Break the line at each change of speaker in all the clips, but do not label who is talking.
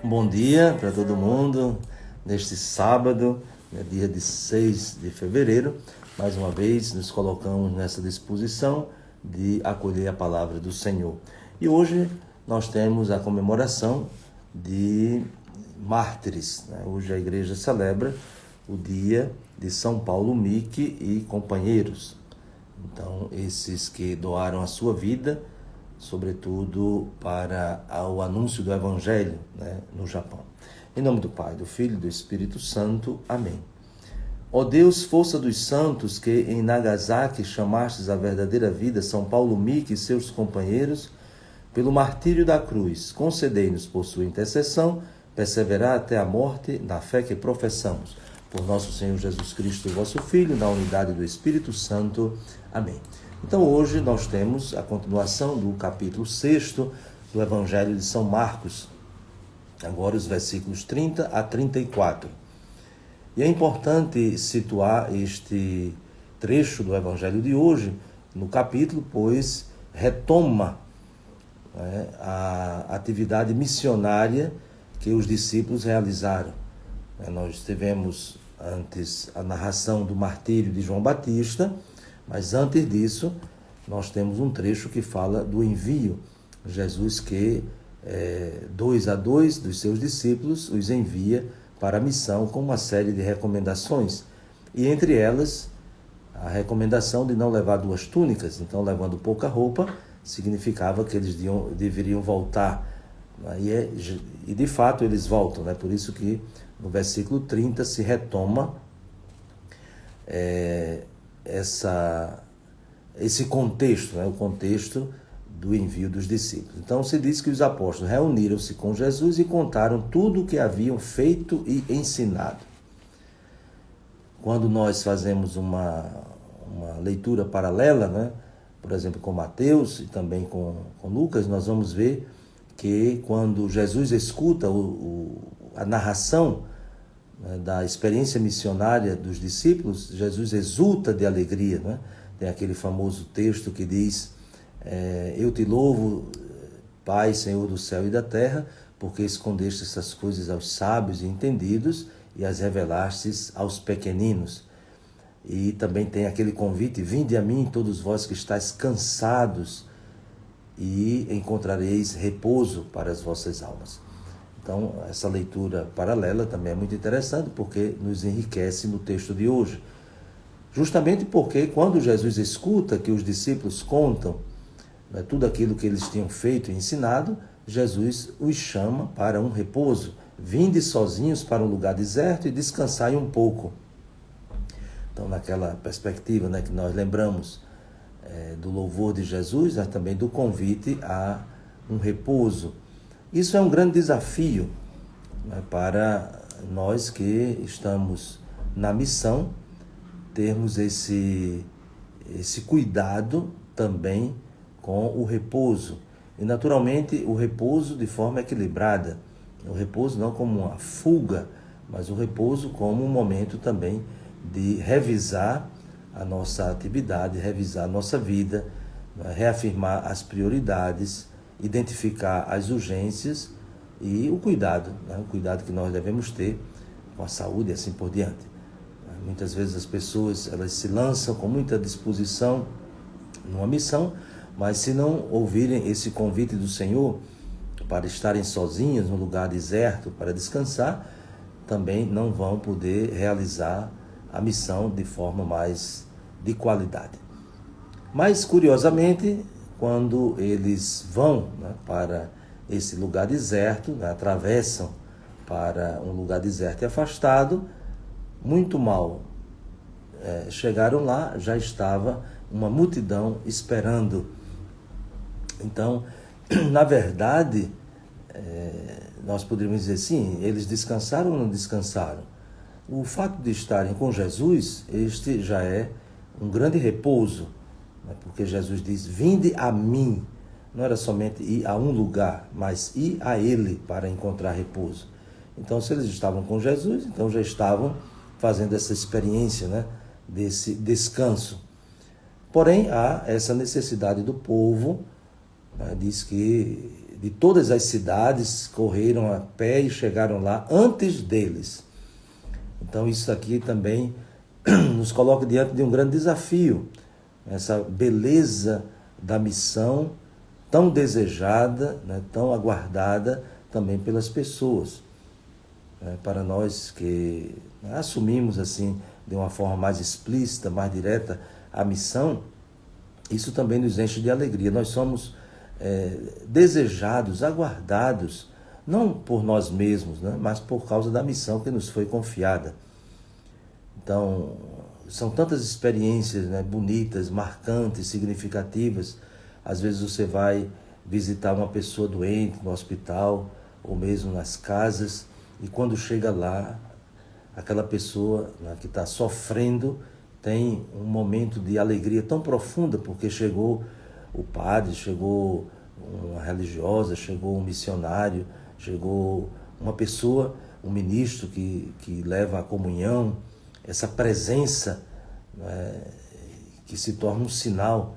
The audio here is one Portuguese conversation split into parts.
Bom dia para todo mundo, neste sábado, dia de 6 de fevereiro, mais uma vez nos colocamos nessa disposição de acolher a palavra do Senhor. E hoje nós temos a comemoração de mártires, né? Hoje a igreja celebra o dia de São Paulo Mick e companheiros. Então, esses que doaram a sua vida, sobretudo para o anúncio do Evangelho, né, no Japão. Em nome do Pai, do Filho e do Espírito Santo. Amém. Ó Deus, força dos santos, que em Nagasaki chamastes a verdadeira vida São Paulo Mick e seus companheiros, pelo martírio da cruz, concedei-nos por sua intercessão, perseverar até a morte na fé que professamos. Por nosso Senhor Jesus Cristo, vosso Filho, na unidade do Espírito Santo. Amém. Então hoje nós temos a continuação do capítulo 6 do Evangelho de São Marcos, agora os versículos 30 a 34. E é importante situar este trecho do Evangelho de hoje no capítulo, pois retoma, né, a atividade missionária que os discípulos realizaram. Nós tivemos antes a narração do martírio de João Batista, mas antes disso, nós temos um trecho que fala do envio. Jesus que, 2 a 2 dos seus discípulos, os envia para a missão com uma série de recomendações. E entre elas, a recomendação de não levar 2 túnicas. Então, levando pouca roupa, significava que eles deveriam voltar. E de fato, eles voltam. Né? Por isso que no versículo 30 se retoma esse contexto, né? O contexto do envio dos discípulos. Então se diz que os apóstolos reuniram-se com Jesus e contaram tudo o que haviam feito e ensinado. Quando nós fazemos uma leitura paralela, né? Por exemplo, com Mateus e também com Lucas, nós vamos ver que quando Jesus escuta a narração, né, da experiência missionária dos discípulos, Jesus exulta de alegria, né? Tem aquele famoso texto que diz: eu te louvo, Pai, Senhor do céu e da terra, porque escondeste essas coisas aos sábios e entendidos e as revelastes aos pequeninos. E também tem aquele convite: vinde a mim todos vós que estáis cansados e encontrareis repouso para as vossas almas. Então, essa leitura paralela também é muito interessante, porque nos enriquece no texto de hoje. Justamente porque quando Jesus escuta que os discípulos contam, né, tudo aquilo que eles tinham feito e ensinado, Jesus os chama para um repouso. Vinde sozinhos para um lugar deserto e descansai um pouco. Então, naquela perspectiva, né, que nós lembramos do louvor de Jesus, mas também do convite a um repouso. Isso é um grande desafio, né, para nós que estamos na missão, termos esse cuidado também com o repouso. E, naturalmente, o repouso de forma equilibrada. O repouso não como uma fuga, mas o repouso como um momento também de revisar a nossa atividade, revisar a nossa vida, reafirmar as prioridades, identificar as urgências e o cuidado, né? O cuidado que nós devemos ter com a saúde e assim por diante. Muitas vezes as pessoas elas se lançam com muita disposição numa missão, mas se não ouvirem esse convite do Senhor para estarem sozinhos num lugar deserto para descansar, também não vão poder realizar a missão de forma mais de qualidade. Mas, curiosamente, quando eles vão, né, para esse lugar deserto, né, atravessam para um lugar deserto e afastado, muito mal chegaram lá, já estava uma multidão esperando. Então, na verdade, nós poderíamos dizer sim, eles descansaram ou não descansaram? O fato de estarem com Jesus, este já é um grande repouso, né? Porque Jesus diz: vinde a mim. Não era somente ir a um lugar, mas ir a Ele para encontrar repouso. Então, se eles estavam com Jesus, então já estavam fazendo essa experiência, né, desse descanso. Porém, há essa necessidade do povo, né, diz que de todas as cidades correram a pé e chegaram lá antes deles. Então isso aqui também nos coloca diante de um grande desafio, essa beleza da missão tão desejada, né, tão aguardada também pelas pessoas. Para nós que assumimos assim de uma forma mais explícita, mais direta a missão, isso também nos enche de alegria. Nós somos desejados, aguardados, não por nós mesmos, né, mas por causa da missão que nos foi confiada. Então, são tantas experiências, né, bonitas, marcantes, significativas. Às vezes você vai visitar uma pessoa doente no hospital ou mesmo nas casas, e quando chega lá, aquela pessoa, né, que está sofrendo tem um momento de alegria tão profunda, porque chegou o padre, chegou uma religiosa, chegou um missionário, chegou uma pessoa, um ministro que leva a comunhão, essa presença, né, que se torna um sinal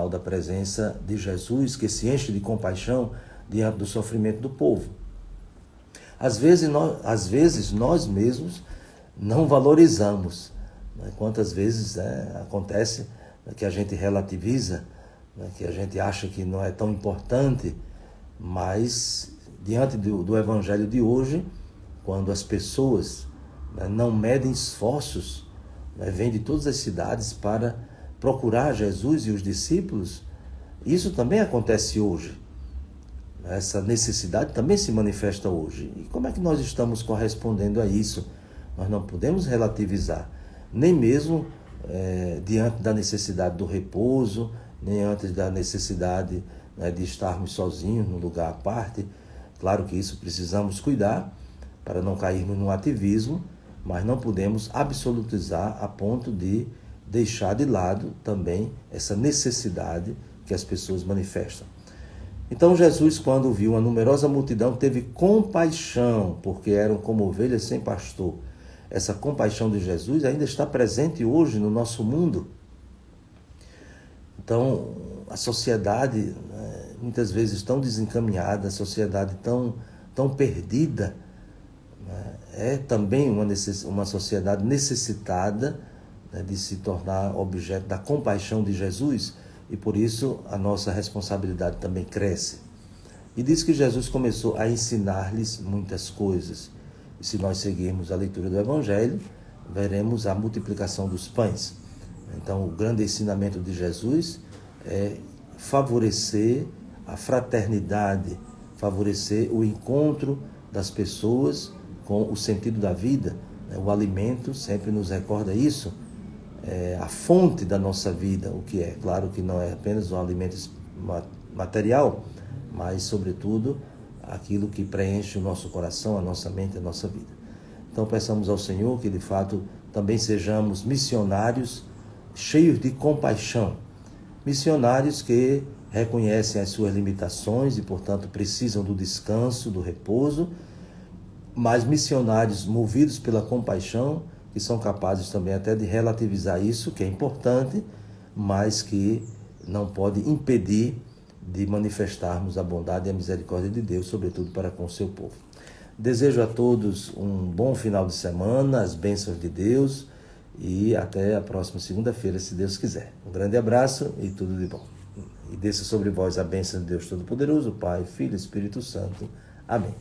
da presença de Jesus, que se enche de compaixão diante do sofrimento do povo. Às vezes nós mesmos não valorizamos. Quantas vezes acontece que a gente relativiza, que a gente acha que não é tão importante, mas diante do evangelho de hoje, quando as pessoas não medem esforços, vêm de todas as cidades para procurar Jesus e os discípulos, isso também acontece hoje. Essa necessidade também se manifesta hoje. E como é que nós estamos correspondendo a isso? Nós não podemos relativizar, nem mesmo diante da necessidade do repouso, nem antes da necessidade, de estarmos sozinhos num lugar à parte. Claro que isso precisamos cuidar para não cairmos no ativismo, mas não podemos absolutizar a ponto de deixar de lado também essa necessidade que as pessoas manifestam. Então Jesus, quando viu uma numerosa multidão, teve compaixão, porque eram como ovelhas sem pastor. Essa compaixão de Jesus ainda está presente hoje no nosso mundo. Então, a sociedade, muitas vezes tão desencaminhada, a sociedade tão perdida, é também uma sociedade necessitada, de se tornar objeto da compaixão de Jesus, e por isso a nossa responsabilidade também cresce. E diz que Jesus começou a ensinar-lhes muitas coisas. E se nós seguirmos a leitura do Evangelho, veremos a multiplicação dos pães. Então, o grande ensinamento de Jesus é favorecer a fraternidade, favorecer o encontro das pessoas com o sentido da vida. O alimento sempre nos recorda isso, a fonte da nossa vida, o que é. Claro que não é apenas um alimento material, mas, sobretudo, aquilo que preenche o nosso coração, a nossa mente, a nossa vida. Então, peçamos ao Senhor que, de fato, também sejamos missionários cheios de compaixão. Missionários que reconhecem as suas limitações e, portanto, precisam do descanso, do repouso, mas missionários movidos pela compaixão, que são capazes também até de relativizar isso, que é importante, mas que não pode impedir de manifestarmos a bondade e a misericórdia de Deus, sobretudo para com o seu povo. Desejo a todos um bom final de semana, as bênçãos de Deus, e até a próxima segunda-feira, se Deus quiser. Um grande abraço e tudo de bom. E desça sobre vós a bênção de Deus Todo-Poderoso, Pai, Filho e Espírito Santo. Amém.